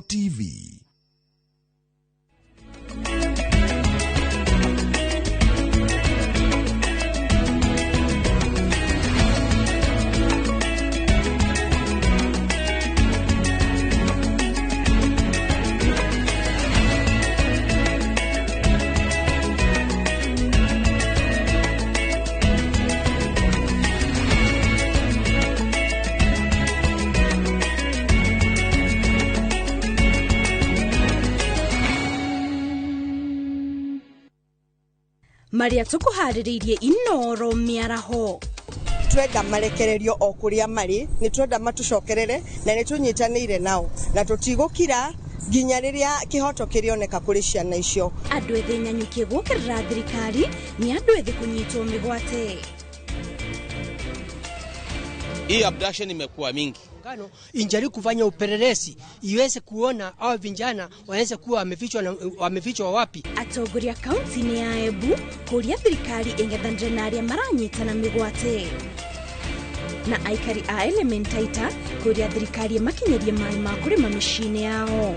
TV. Maria tukuhariririe inoro miaraho twenda marekererio okuria mari ni twenda matucokerere na ni tunyitanire nao na tutigukira ginya riria kihoto kirioneka kuri ciana icio. Andu ethe nyanyukie gukirira thirikari ni andu ethe kunyitwo migwate. Hii abduction imekuwa mingi. Injaribu kufanya upelelezi iweze kuona hao vijana waweze kuwa wamefichwa wapi. Atongoria kaunti ni ya Embu kuria thirikari ingethandire na aria maranyitana migwate. Na aikari a Elementaita kuria thirikari makinyerie mai ma kurima mishine yao.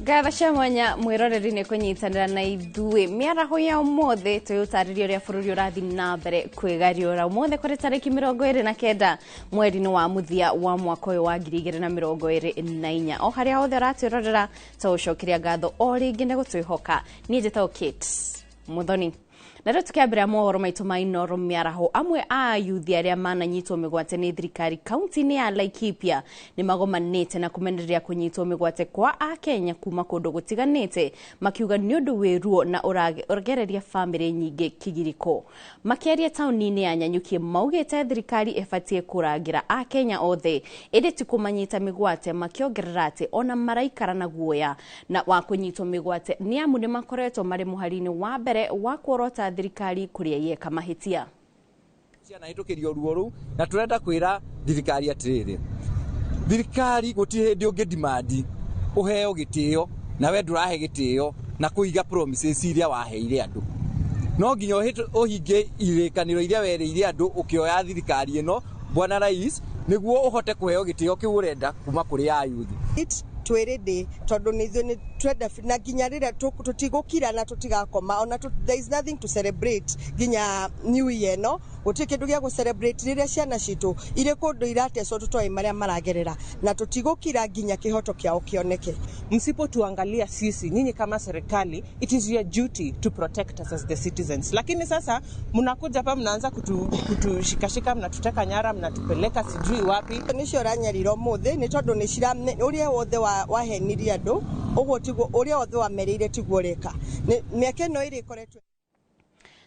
Gavasha mwanya mwiroreri ni kunyitanira na ithuĩ miaraho ya umothe tuyutaririo ria bururi urathi na mbere kwigariora umothe kuri tariki 29 mweri ni wa muthia wa mwaka uyu wa 2024 o haria othe ratirorera tawucokiria ngatho o ringi ne gutwihoka ni njeta Kate Muthoni. Naro tukiambira mohoro maitu mainoro miaraho amwe a yuthi aria mananyitwo migwate ni thirikari kaunti-ini ya Laikipia ni magomanite na kumenereria kunyitwo migwate kwa a Kenya kuma kundu gutiganite makiuga ni undu wiruo na uragereria family nyingi kigiriko. Makiaria tauni-ini ya Nyanyukie maugite thirikari ifatie kurangira a Kenya othe indi tikumanyita migwate makiongerera ati ona maraikara na guoya na wa kunyitwo migwate ni amu ni makoretwo mari muharini wa mbere wa kuorota thirikari kuria yeka mahitia. Ciana hitukirio ruo ru na turenda kwira thirikari atiriri. Thirikari guti hindi ungi demand uheo gitio na we ndurahe gitio na kuiga promises iria waheire andu. No nginya uhinge irekaniro iria wereire andu ukioya thirikari ino bwana rais niguo uhote kuheo gitio kiu urenda kuma kuri ayuthi. Twerede tondu ni twenda na ginya rira tutigukira na tutigakoma ona there is nothing to celebrate ginya new year no utikindu gia ku celebrate rira ciana citu ire kundu iratecwo tutoi maria maragerera na tutigukira ginya kihoto kiao kioneke. Msipotuangalia sisi nyinyi kama serikali, it is your duty to protect us as the citizens. Lakini sasa mnakuja hapa mnaanza kutushikashika, mnatuteka nyara, mnatupeleka sijui wapi. Nicio ranyariro muthe ni tondu ni cira uria wothe wa heniria andu uguo tiguo uria wothe wa merire tiguo reka miaka no iri koretwe.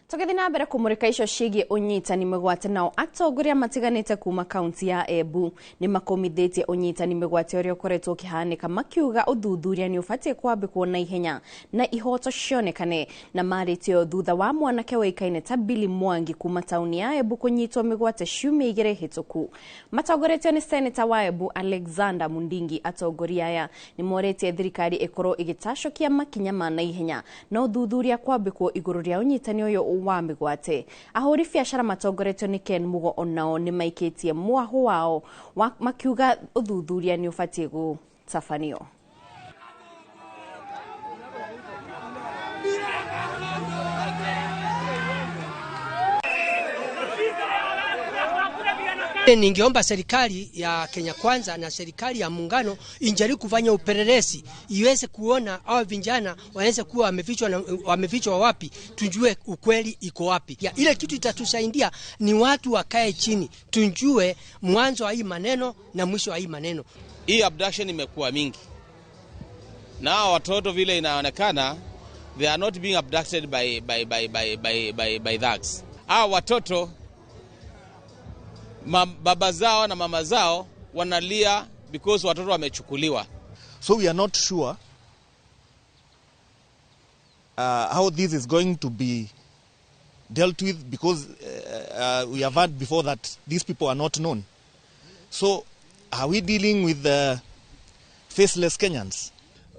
Tukithi na mbere kumurika icio cigie unyitani migwate nao atongoria matiganite kuma kaunti ya Embu ni makomithitie unyitani migwate uria ukoretwo ukihanika makiuga uthuthuria ni ufatie kwambikwo na ihenya na ihoto cionekane na maritio thutha wa mwanake waikaine ta Billy Mwangi kuma tauni ya Embu kunyitwo migwate ciumia igire hituku. Matongoretio ni Senator wa Embu Alexander Mundingi. Atongoria aya ni moretie thirikari ikorwo igitashokia makinya ma na ihenya no uthuthuria kwambikwo iguru ria unyitani uyu wa migwate. Ahuri biashara matongoretio ni Ken Mugo onao ni maikitie mwaho wao makiuga uthuthuria ni ufatie gutafanio. Ningeomba serikali ya Kenya Kwanza na serikali ya muungano injaribu kufanya upelelezi iweze kuona hao vijana waweze kuwa wamefichwa wapi, tujue ukweli iko wapi. Ya ile kitu itatusaidia ni watu wakae chini tujue mwanzo wa hii maneno na mwisho wa hii maneno. Hii abduction imekuwa mingi. Na watoto vile inaonekana they are not being abducted by thugs. Hao watoto baba zao na mama zao wanalia because watoto wamechukuliwa. So we are not sure how this is going to be dealt with because we have heard before that these people are not known. So are we dealing with faceless Kenyans?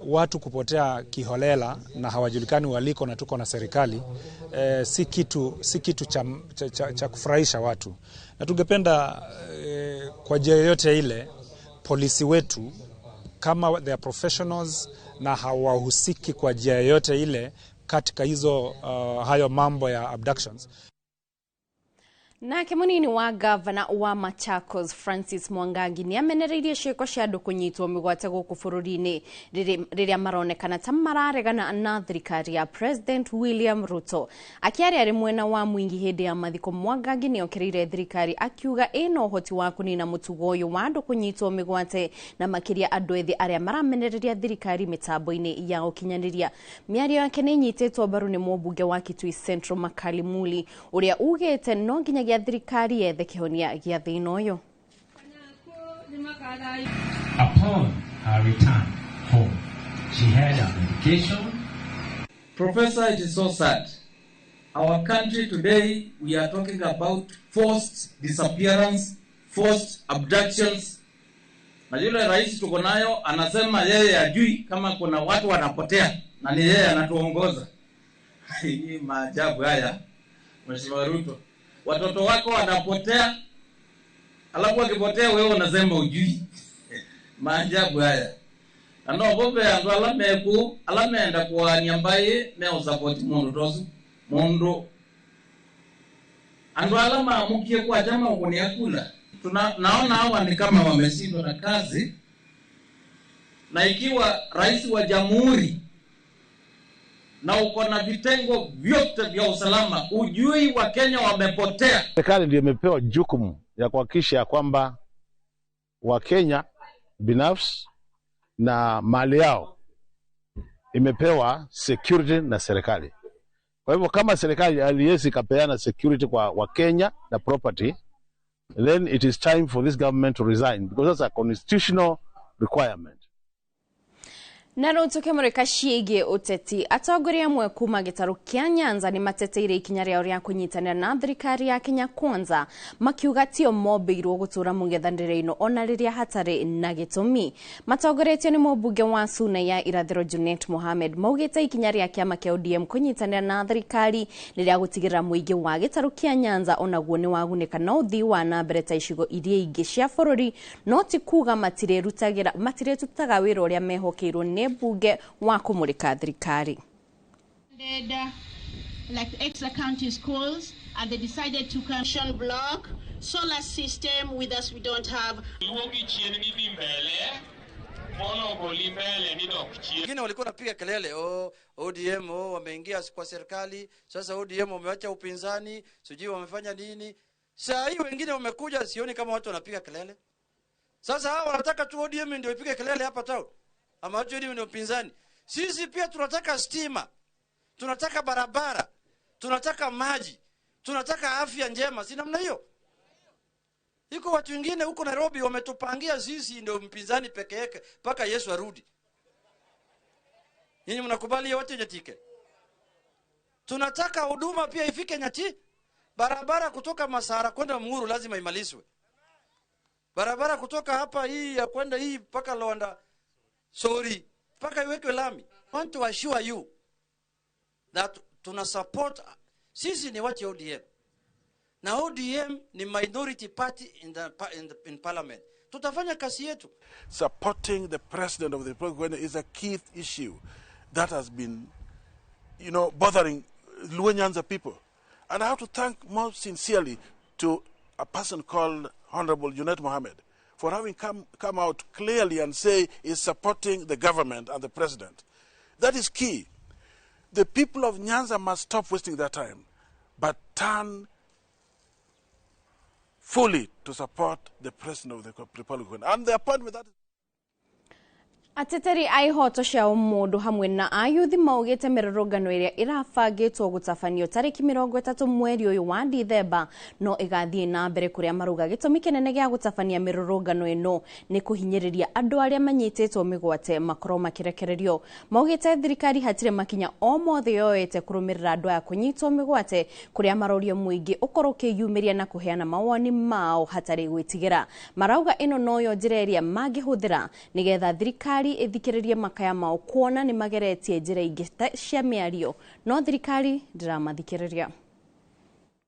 Watu kupotea kiholela na hawajulikani waliko na tuko na serikali si kitu cha kufurahisha watu. Na tungependa kwa njia yoyote ile polisi wetu kama they are professionals na hawahusiki kwa njia yoyote ile katika hayo mambo ya abductions. Nake munini wa gavana wa Machakos Francis Mwangangi ni amenereirie ciiko cia andu kunyitwo migwate guku bururi-ini riria maronekana ta mararegana na thirikari ya President William Ruto. Akiaria ari mwena wa mwingi hindi ya mathiko, Mwangangi ni okereire thirikari akiuga ina uhoti wa kunina mutugo uyu wa andu kunyitwo migwate na makiria andu ethi aria maramenereria thirikari mitambo-ini ya ukinyaniria. Miario yake ni nyitetwo mbaru ni mũmbunge wa Kitui Central Makali Muli uria ugite no nginya thirikari yethe kihonia gia thina uyu. Upon her return home, she had a medication. Professor, it is so sad. Our country today, we are talking about forced disappearance, forced abductions. Na yule rais tuko nayo anasema yeye ajui kama kuna watu wanapotea na ni yeye anatuongoza. Hii maajabu haya, Mheshimiwa Ruto. Watoto wako wanapotea, alafu wakipotea wewe unasema ujui. Maajabu haya. Ando bobe ando alameenda kwa nyambaye me support mundu tosu. Mundu ando alama amukie kwa jama ukoni akula. Naona hawa ni kama wameshindwa na kazi. Na ikiwa rais wa jamhuri na uko na vitengo vyote vya usalama, ujui wa Kenya wamepotea. Serikali ndio imepewa jukumu ya kuhakikisha kwamba Wakenya binafsi na mali yao imepewa security na serikali. Kwa hivyo kama serikali aliwezi kapeana security kwa Wakenya na property, then it is time for this government to resign because that's a constitutional requirement. Naro tuke mureka ciege uteti atongoria amwe kuma gitaru kia Nyanza ni mateteire ikinya ria uria kunyitanira na thirikari ya Kenya Kwanza makiuga tio mobeirwo gutura mungethanire-ino ona riria hatari na gitumi. Matongoretio ni mũmbunge wa Suna ya Irathiro Junet Mohamed maugite ikinya ria kiama kia ODM kunyitanira na thirikari riria gutigirira muingi wa gitaru kia Nyanza onaguo ni waguneka na uthii wa na mbere ta icigo iria ingi cia bururi no ti kuga matiretutaga wira uria mehokeirwo ni bunge wa kumurika thirikari. Like extra county schools, and they decided to commission block solar system. With us we don't have. Wengine walikuwa napiga kelele ODM wameingia kwa serikali, sasa ODM wameacha upinzani, sijui wamefanya nini. Saa hii wengine wamekuja, sioni kama watu wanapiga kelele. Sasa hao wanataka tu ODM ndio ipige kelele hapa tao. Ama watu ODM ndio upinzani. Sisi pia tunataka stima, tunataka barabara, tunataka maji, tunataka afya njema. Si namna hiyo? Iko watu wengine huko Nairobi wametupangia sisi ndio mpinzani peke yake mpaka Yesu arudi. Nyinyi mnakubali yote nyatike? Tunataka huduma pia ifike Nyati. Barabara kutoka Masara kwenda Mnguru lazima imalizwe. Barabara kutoka hapa hii ya kwenda hii mpaka Luanda sorry mpaka iwekwe lami. I want to assure you that tuna support. Sisi ni watu ODM. Na ODM ni minority party in parliament. Tutafanya kazi yetu. Supporting the president of the Republic is a key issue that has been, bothering Luo Nyanza people. And I have to thank most sincerely to a person called Honorable Junet Mohamed for having come out clearly and say is supporting the government and the president. That is key. The people of Nyanza must stop wasting their time, but turn fully to support the president of the Republic. And the appointment that Ateteri aihoto cia umundu hamwe na ayuthi maugite mirurungano iria irabangitwo gutafanio tariki 30 mweri uyu wa Dithemba no igathie na mbere kuria maruga gitumi kinene gia gutafania mirurungano ino ni kuhinyiriria andu aria manyititwo migwate makoro makirekererio. Maugite thirikari hatire makinya o mothe yoete kurumirira andu aya kunyitwo migwate kuria marorio muingi ukoro kiyumiria na kuheana mawoni mao hatari gwitigira. Marauga ino noyo njira iria magihuthira nigetha thirikari ithikiririe makaya mao kuona ni mageretie njira ingi cia miario no thirikari ndiramathikireria.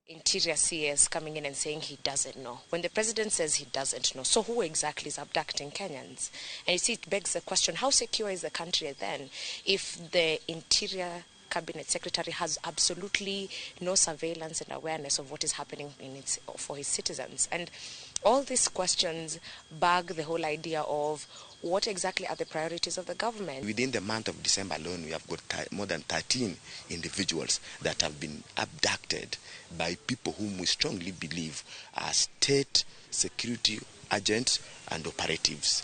Interior CS coming in and saying he doesn't know. When the president says he doesn't know, so who exactly is abducting Kenyans? And you see, it begs the question, how secure is the country then if the Interior Cabinet Secretary has absolutely no surveillance and awareness of what is happening for his citizens? And all these questions bug the whole idea of what exactly are the priorities of the government. Within the month of December alone, we have got more than 13 individuals that have been abducted by people whom we strongly believe are state security agents and operatives.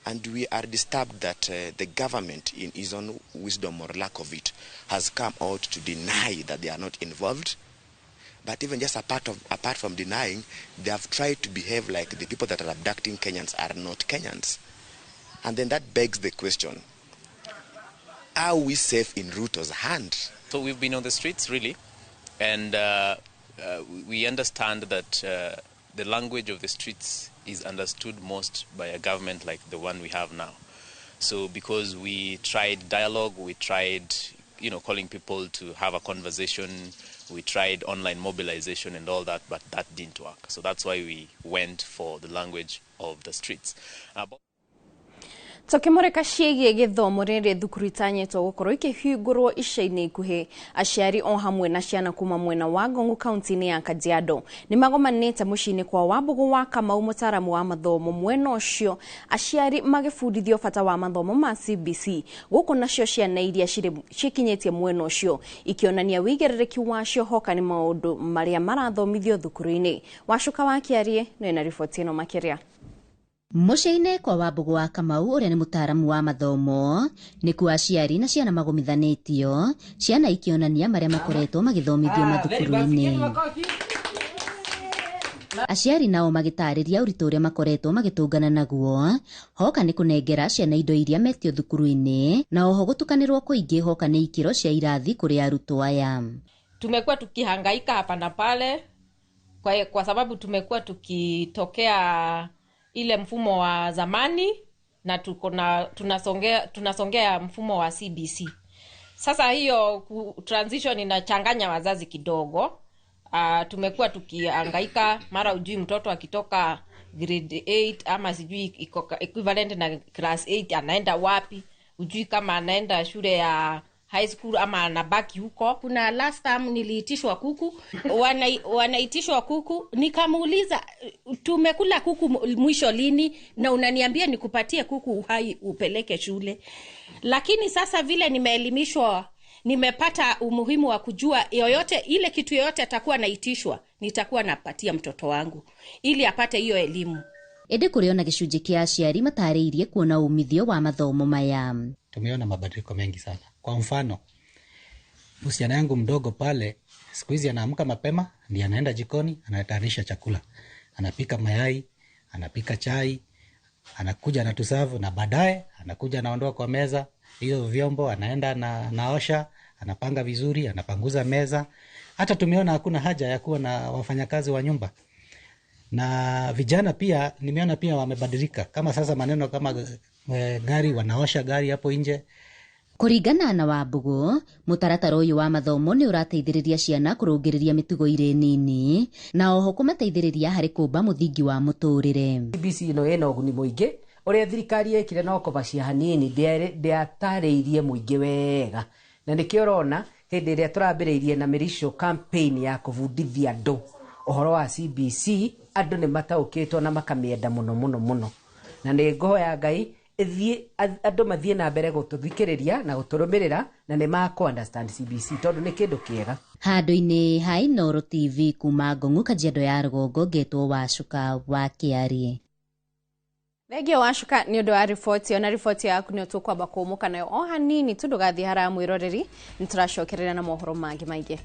And we are disturbed that the government, in its own wisdom or lack of it, has come out to deny that they are not involved. But even just apart from denying, they have tried to behave like the people that are abducting Kenyans are not Kenyans. And then that begs the question, are we safe in Ruto's hand? So we've been on the streets, really, and we understand that the language of the streets is understood most by a government like the one we have now. So because we tried dialogue, we tried calling people to have a conversation, we tried online mobilization and all that, but that didn't work. So that's why we went for the language of the streets. Tokimoreka ciĩgie gĩthomo rĩrĩ thukuru itanyĩtwo gũkorwo ikĩhingũrwo ica-inĩ ikuhĩ. Aciari o hamwe na ciana kuma mwena wa Ngong'u kaunti-inĩ ya Kajiado nĩ magomanĩte mũciĩ-inĩ kwa Wambugu wa Kamau mũtaaramu wa mathomo mwena ũcio. Aciari magĩbundithio bata wa mathomo ma CBC gũkũ nacio ciana iria cikinyĩtie mwena ũcio ikĩonania wĩigĩrĩrĩki wacio hoka nĩ maũndũ marĩa marathomithio thukuru-inĩ. Wacuka wa Kĩarie na riboti ĩno makĩria. Mũciĩ-inĩ kwa Wambugu wa Kamau ũrĩa nĩ mũtaaramu wa mathomo nĩkuo aciari na ciana magomithanĩtio, ciana ikĩonania marĩa makoretwo magĩthomithio mathukuru-inĩ. Aciari nao magĩtarĩria ũritũ ũrĩa makoretwo magĩtũngana naguo hoka nĩ kũnengera ciana indo iria metio thukuru-inĩ na oho gũtukanĩrwo kũingĩ hoka nĩ ikĩro cia irathi kũrĩ arutwo aya. Tumekuwa tukihangaika hapa na pale kwa sababu tumekuwa tukitokea ile mfumo wa zamani na tunasongea mfumo wa CBC. Sasa hiyo transition inachanganya wazazi kidogo. Tumekuwa tukihangaika, mara ujui mtoto akitoka grade 8 ama sijui equivalent na class 8 anaenda wapi, ujui kama anaenda shule ya high school ama anabaki huko. Kuna last time niliitishwa kuku, wanaitishwa kuku, nikamuuliza tumekula kuku mwisho lini na unaniambia nikupatie kuku uhai upeleke shule. Lakini sasa vile nimeelimishwa, nimepata umuhimu wa kujua yoyote ile kitu yoyote atakuwa naitishwa, nitakuwa napatia mtoto wangu ili apate hiyo elimu. Ede kuriona gĩcunjĩ kĩa aciari matarĩirie kuona umithio wa mathomo maya. Tumeona mabadiliko mengi sana. Kwa mfano, msichana yangu mdogo pale siku hizi anaamka mapema, ndiye anaenda jikoni, anatayarisha chakula. Anapika mayai, anapika chai, anakuja anatuserve na baadaye anakuja anaondoa kwa meza hiyo vyombo, anaenda naosha, anapanga vizuri, anapanguza meza. Hata tumeona hakuna haja ya kuwa na wafanyakazi wa nyumba. Na vijana pia nimeona pia wamebadilika. Kama sasa maneno kama gari, wanaosha gari hapo nje. Kũringana na Wambugu, mũtaratara ũyũ wa mathomo nĩ ũrateithĩrĩria ciana kũrũngĩrĩria mĩtugo irĩ nini na oho kũmateithĩrĩria harĩ kũmba mũthingi wa mũtũrĩre. CBC ĩno ĩna ũguni mũingĩ ũrĩa thirikari yekire na okoba cia hanini ndĩatarĩirie mũingĩ wega, na nĩkĩo ũrona hĩndĩ ĩrĩa tũrambĩrĩirie na Mirisho campaign ya kũbundithia andũ ũhoro wa CBC, andũ nĩ mataũkĩtwo na makamĩenda mũno, na nĩ ngũhoya Ngai andũ mathiĩ na mbere gũtũthikĩrĩria na gũtũrũmĩrĩra na nĩ makũ understand CBC tondũ nĩ kĩndũ kĩega. Handũ-inĩ ha Inooro TV kuma Ngong'u Kajiado ya rũgongo, ngetwo Wacuka wa Kĩarie. Regio washuka ni undu wa riboti ona riboti yaku ni tukwamba kumuka nayo o hanini tundugathi hara mwiroreri nituracokerera na mohoro mangi maingi.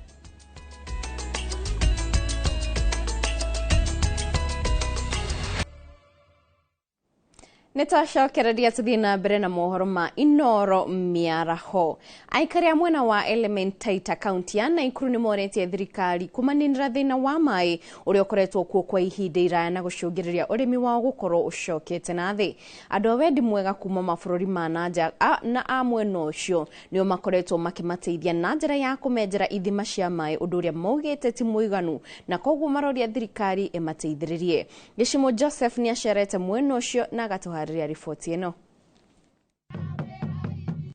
Nitwacokereria tuthina mbere na mohoro ma Inoro miaraho. Aikari mwena wa Elementaita County ya Naikuru ni moretie thirikari kumaninira thina wa mai uria ukoretwo kuo kwa ihinda iraya na gucungiriria urimi wa gukorwo ucokete na thi. Andu wendi mwega kuma mabururi ma nanja na amwena ucio nio makoretwo makimateithia na njira ya kumenjera ithima cia mai undu uria maugite ti muiganu na koguo maroria thirikari imateithiririe. Gishimo Joseph ni acerete mwena ucio na gatuhariria riboti ino.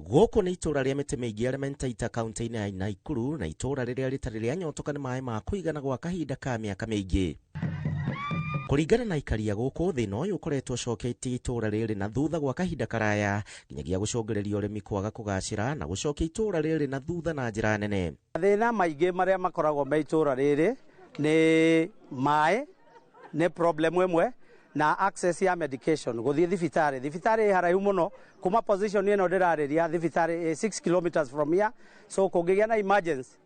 Goko ni itura ria mite meigi Elementaita County ya Naikuru na itura riria ritari ria nyotoka ni mai ma kuigana gwa kahinda ka miaka meigi. Kuringana na ikaria goko thina uyu ukoretwo coketie itura riri na thutha gwa kahinda karaya nginyagia gucongereria urimi kwaga kugacira na gucokia itura riri na thutha na njira nene. Thina maingi maria makoragwo me itura riri ni mai ni problem imwe na access ya medication guthie thibitari haraihu muno kuma position ino ndirariria thibitari 6 kilometers from here, so kungigia na emergency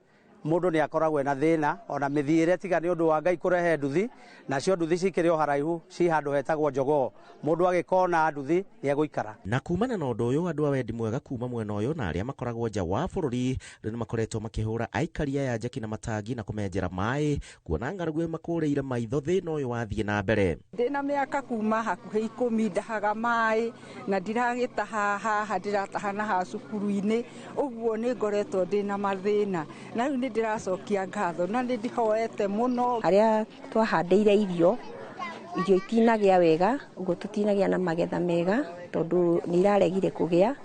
mundu ni akoragwo na thina ona mithiire tiga ni undu wa Ngai kurehe nduthi na cio nduthi cikiri o haraihu ci handu hetagwo Njogoo, mundu agikona nduthi ni eguikara. Na kumana na undu uyu andu awendi mwega kuma mwena uyu na aria makoragwo nja wa bururi ni makoretwo makihura aikaria ya njeki na matangi na kumenjera mai kuona ngaragu makureire maitho thina uyu wathie na mbere. Ndina miaka kuma hakuhi 10 ndahaga mai na ndiragitaha haha ndirataha na ha cukuru-ini uguo ni ngoretwo ndina mathina na riu ndiracokia ngatho na ndihoete muno. Aria twahandeire irio itinagia wega uguo tutinagia na magetha mega tondu ni iraregire kugia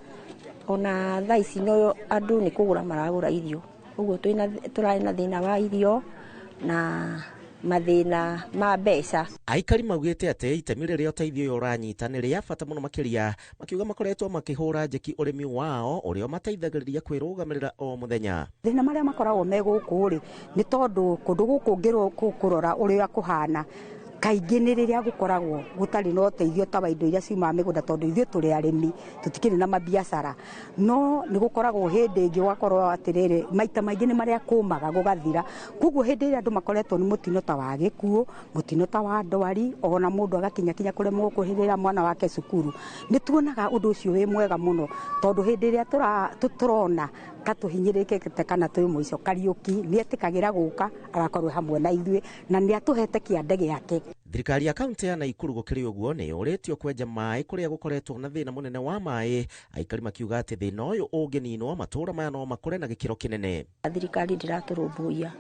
ona thaa ici no andu ni kugura maragura irio uguo turari na thina wa irio na mathina ma mbeca. Aikari maugite ati itemi riria uteithio uranyita ni ria bata muno makiria makiuga makoretwo makihura njeki urimi wao uria mateithagiriria kwirugamirira o muthenya. Thina maria makoragwo me guku ri ni tondu kundu guku ngiro kurora uria kuhana kaingi ni riria gukoragwo gutari no teithio ta indo iria ciuma migunda tondu ithio turi arimi tutikiri na mabiacara no ni gukoragwo hindi ingi wakorwo atiriri maita maingi ni maria kumaga gugathira kuguo hindi iria andu makoretwo ni mutino ta wa gikuo mutino ta wa ndwari ona mundu agakinya kuremwo kuhirira mwana wake cukuru ni tuonaga undu ucio wi mwega muno tondu hindi iria turona katuhinyirikite kana twi muico Kariuki ni etikagira guka agakorwo hamwe na ithui na ni atuhete kiande giake. Thirikari ya kaunti ya Naikuru gukiri uguo ni uretio kwenja mai kuria gukoretwo na thina munene wa mai aikari makiuga ati thina uyu ungininwo matura maya no makore na gikiro kinene. Thirikari ndiraturumbuia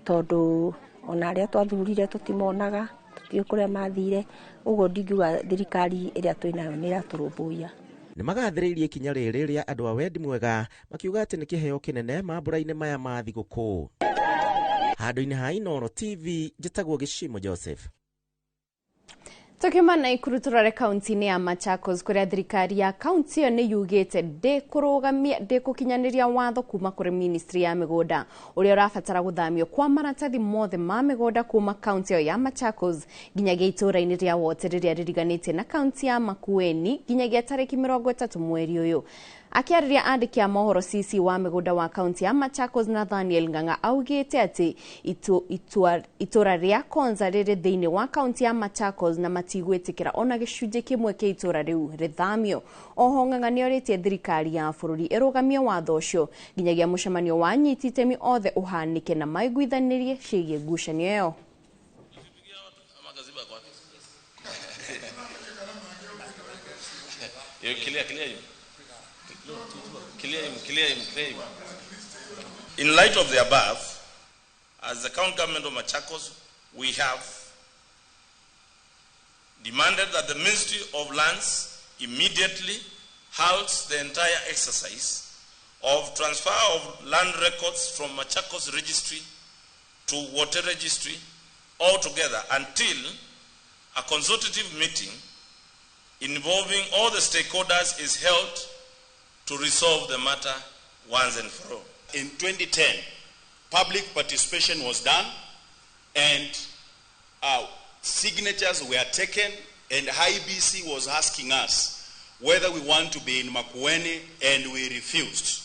tondu ona aria twathurire tutimonaga tutio kuria mathire uguo ndingiuga thirikari iria twinayo ni iraturumbuia. Ni magathiririe kinya riri ria andu awendi mwega makiuga ati ni kiheo kinene mambura-ini maya ma thiguku. Handu-ini ha Inoro TV njitagwo Gishimo Joseph. Tukiuma Naikuru turore kaunti-ini ya Machakos kuria thirikari ya kaunti iyo ni yugite ndikukinyaniria watho kuma kuri ministry ya migunda uria urabatara guthamio kwa maratathi mothe ma migunda kuma kaunti iyo ya Machakos nginyagia itura-ini ria Wote riria ririganitie na kaunti ya Makueni nginyagia tariki 30 mweri uyu. Akiariria andiki a mohoro CC wa migunda wa kaunti ya Machakos Nathaniel Ng'ang'a augite ati itura ria Konza riri thiini wa kaunti ya Machakos na matigwitikira ona gicunji kimwe kia itura riu rithamio. Oho Ng'ang'a nioritie thirikari ya bururi irugamie watho ucio nginyagia mucemanio wa anyiti itemi othe uhanike na maiguithanirie ciigie ngucanio iyo. Clear him. In light of the above, as the county government of Machakos, we have demanded that the Ministry of Lands immediately halts the entire exercise of transfer of land records from Machakos Registry to Wote Registry altogether until a consultative meeting involving all the stakeholders is held to resolve the matter once and for all. In 2010, public participation was done and signatures were taken and IBC was asking us whether we want to be in Makueni, and we refused.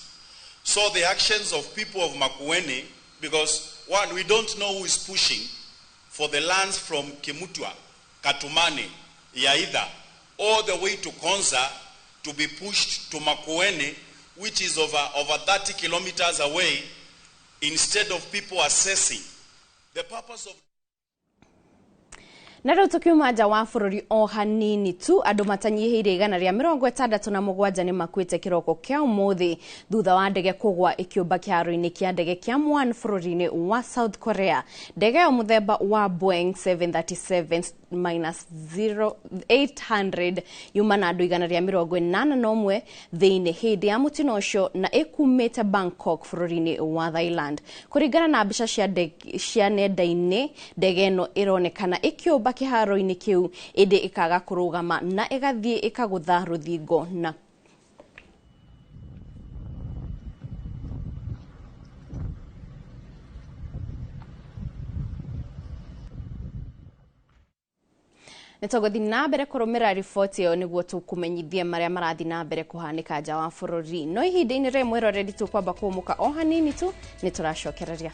So the actions of people of Makueni, because one, we don't know who is pushing for the lands from Kimutua, Katumani, Yaida, all the way to Konza to be pushed to Makueni, which is over 30 kilometers away, instead of people assessing the purpose of. Na rĩu tukiuma nja wa bũrũri o hanini tu andũ matanyihiire 167 nĩ makuĩte kĩroko kĩa ũmũthĩ thutha wa ndege kũgwa ĩkĩũmba kĩharo-inĩ kĩa ndege kĩa Muan bũrũri-inĩ wa South Korea. Ndege ya mũthemba wa Boeing 737-800 yuma na andũ 181 thĩinĩ hĩndĩ ya mũtino ũcio na ĩkumĩte Bangkok bũrũri-inĩ wa Thailand. Kũringana na mbica cia nenda-inĩ, ndege ĩno ĩronekana ĩkĩũmba kĩharo-inĩ kĩu ĩndĩ ĩkaga kũrũgama na ĩgathiĩ ĩkagũtha rũthingo na Nĩtũgũthiĩ na mbere kũrũmĩrĩra riboti ĩyo nĩguo tũkũmenyithie marĩa marathiĩ na mbere kũhanĩka nja wa bũrũri. No ihinda-inĩ rĩrĩ mwĩroreri tũkwamba kũmũka o hanini tu nĩtũracokereria.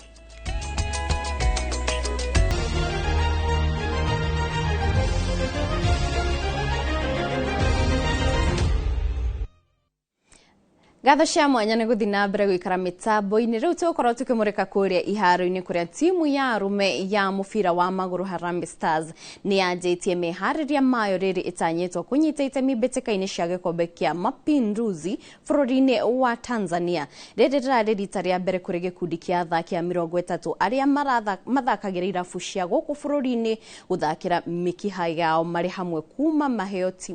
Gatho cia mwanya nĩ gũthiĩ na mbere gũikara mĩtambo-inĩ. Rĩu tũgũkorwo tũkĩmũrĩka kũrĩa iharo-inĩ kũrĩa timu ya arũme ya mũbira wa magũrũ Harambee Stars nĩ yanjĩtie meharĩria mayo rĩrĩ ĩtanyĩtwo kũnyita itemi mbĩtĩka-inĩ cia gĩkombe kĩa Mapinduzi bũrũri-inĩ wa Tanzania. Rĩrĩ rĩrarĩ rita rĩa mbere kũrĩ gĩkundi kĩa athaki a 30 arĩa mathakagĩra irabu cia gũkũ bũrũri-inĩ gũthakĩra mĩkiha yao marĩ hamwe kuma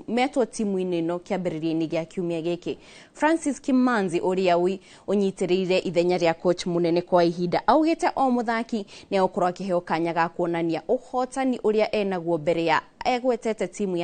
metwo timu-inĩ ĩno kĩambĩrĩria-inĩ gĩa kiumia gĩkĩ. Francis Manzi ũrĩa ũnyitĩrĩire ithenya rĩa coach mũnene kwa ihinda augĩte o mũthaki nĩ agũkorwo akĩheo kanya ga kuonania ũhotani ũrĩa enaguo mbere ya egwetete timu